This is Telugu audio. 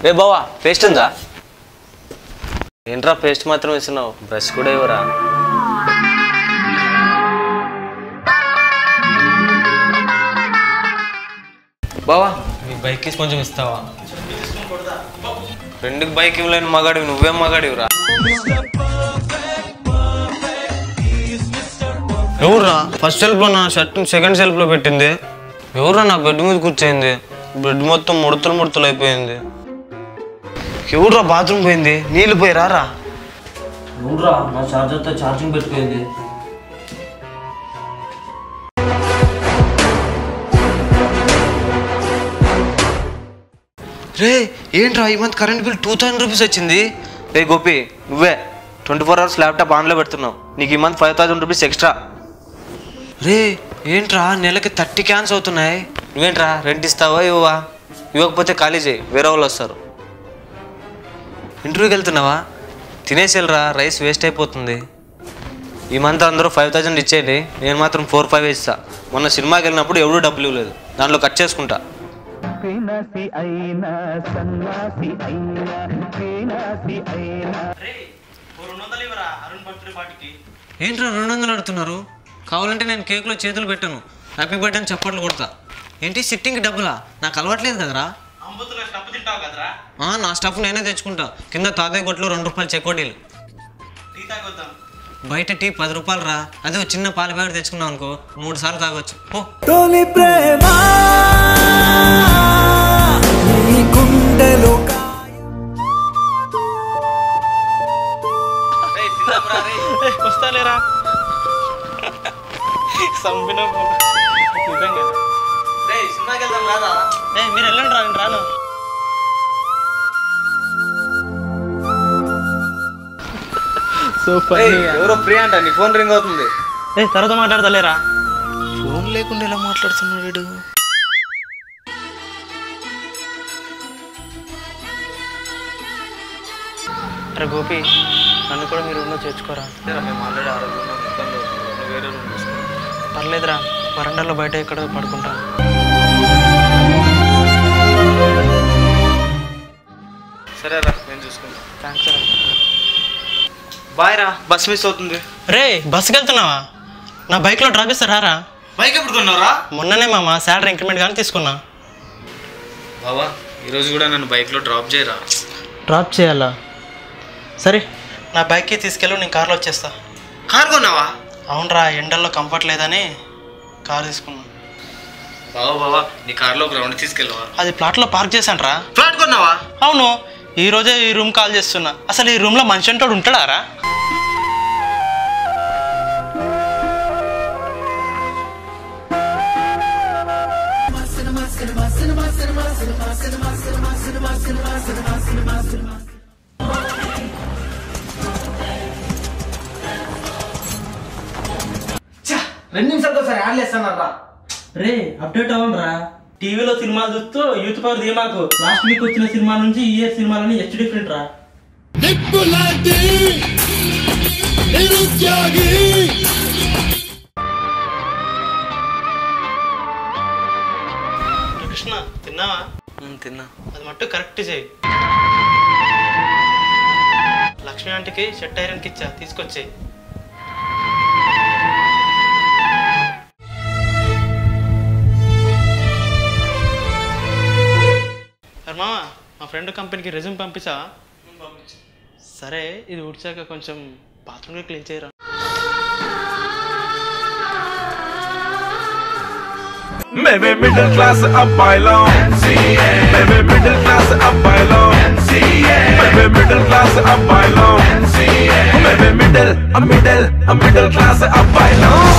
రే బావా పేస్ట్ ఉందా? ఏంట్రా పేస్ట్ మాత్రం ఇస్తున్నావు, బ్రష్ కూడా ఇవ్వరా? బావా నీ బైక్ కేసు కొంచెం ఇస్తావా? ఫ్రెండ్కి బైక్ ఇవ్వలేని మగాడివి, నువ్వేం మగాడివిరా? ఎవర్రా ఫస్ట్ సెల్ఫ్ లో నా షర్ట్ సెకండ్ సెల్ఫ్ లో పెట్టింది? ఎవర్రా నా బెడ్ మీద కూర్చోయింది? బెడ్ మొత్తం ముడతలు అయిపోయింది. ఎవర్రా బాత్రూమ్ పోయింది? నీళ్ళు పోయి రారా. ఎవర్రా నా చార్జర్తో ఛార్జింగ్ పెట్టుకుంది? రే ఏంట్రా ఈ మంత్ కరెంట్ బిల్ 2000 రూపీస్ వచ్చింది. రే గోపి నువ్వే 24 hours ల్యాప్టాప్ ఆన్లో పెడుతున్నావు, నీకు ఈ మంత్ 5000 రూపీస్ ఎక్స్ట్రా. రే ఏంట్రా నెలకి 30 క్యాన్స్ అవుతున్నాయి. నువ్వేంట్రా రెంట్ ఇస్తావా ఇవ్వవా? ఇవ్వకపోతే ఖాళీ చేయి, వేరే వాళ్ళు వస్తారు. ఇంటర్వ్యూకి వెళ్తున్నావా? తినేసేళ్ళరా, రైస్ వేస్ట్ అయిపోతుంది. ఈ మంత్ అందరూ 5000 ఇచ్చేయండి, నేను మాత్రం 4-5 ఇస్తా. మొన్న సినిమాకి వెళ్ళినప్పుడు ఎవడూ డబ్బులు ఇవ్వలేదు, దాంట్లో కట్ చేసుకుంటా. ఏంట్రా 200 అడుగుతున్నారు? కావాలంటే నేను కేక్లో చేతులు పెట్టాను, హ్యాపీ బర్త్డే అని చప్పట్లు కొడతా. ఏంటి సిట్టింగ్కి డబ్బులా? నాకు అలవాట్లేదు కదరా. నా స్టఫ్ నేనే తెచ్చుకుంటా. కింద తాతయ్య కొట్లో 2 రూపాయలు చెక్కోడీలు. బయట టీ 10 రూపాయలు రా. అదే చిన్న పాల ప్యాకెట్ తెచ్చుకున్నావు అనుకో 3 సార్లు తాగొచ్చు. వస్తాలేరా మీరు వెళ్ళండి రా, రాను. ఎవరో ఫ్రీ అంట, నీ ఫోన్ రింగ్ అవుతుంది. తర్వాత మాట్లాడతలేరా? ఫోన్ లేకుండా ఎలా మాట్లాడుతున్నాడు వీడు? అరే గోపి నన్ను కూడా మీ రూమ్లో చేర్చుకోరా. మేము ఆల్రెడీ ఆరోగ్యంగా ఇబ్బంది అవుతుంది, వేరే రూమ్ చూసుకో. పర్లేదురా, వరండాలో బయట ఎక్కడ పడుకుంటా. సరేరా నేను చూసుకుంటా. థ్యాంక్స్ రా. బాయ్ రా, బస్ మిస్ అవుతుంది. రే బస్కి వెళ్తున్నావా? నా బైక్లో డ్రాప్ ఇస్తారా రా? బైక్ ఎప్పుడు కొన్నావురా? మొన్ననే మామ శాలరీ ఇంక్రిమెంట్ కానీ తీసుకున్నా. బావా ఈరోజు కూడా నన్ను బైక్లో డ్రాప్ చేయరా? డ్రాప్ చేయాలా? సరే నా బైక్కి తీసుకెళ్ళు, నేను కార్లో వచ్చేస్తా. కార్ కొన్నావా? అవునరా, ఎండల్లో కంఫర్ట్ లేదని కార్ తీసుకున్నా. బావా నీ కార్లో ఒక రౌండ్ తీసుకెళ్ళవా? అది ప్లాట్లో పార్క్ చేశాను రా. ఫ్లాట్ కొన్నావా? అవును, ఈరోజే ఈ రూమ్ కాల్ చేస్తున్నా. అసలు ఈ రూమ్లో మనిషి అంటాడు ఉంటాడా రా? రెండు నిమిషాలతో సరే యాడ్ చేస్తానరా. రే అప్డేట్ అవ్వండిరా. టీవీలో సినిమాలు చూస్తూ యూత్ పవర్ దిమాకు. లాస్ట్ వీక్ వచ్చిన సినిమా నుంచి ఈ ఇయర్ సినిమాలని హెచ్ డిఫరెంట్ రా. కృష్ణ తిన్నావా? తిన్నా. అది మట్టు కరెక్ట్ చేయి. లక్ష్మి ఆంటీకి షర్ట్ ఐరన్కి ఇచ్చా, తీసుకొచ్చేయి. మామ మా ఫ్రెండ్ కంపెనీకి రెజ్యూమ్ పంపించావా? సరే ఇది ఉడిచాక కొంచెం బాత్రూమ్లో క్లీన్ చేయరా. Maybe middle class up by long. Maybe middle class up by long. Maybe middle class up by long. Maybe middle class up by long.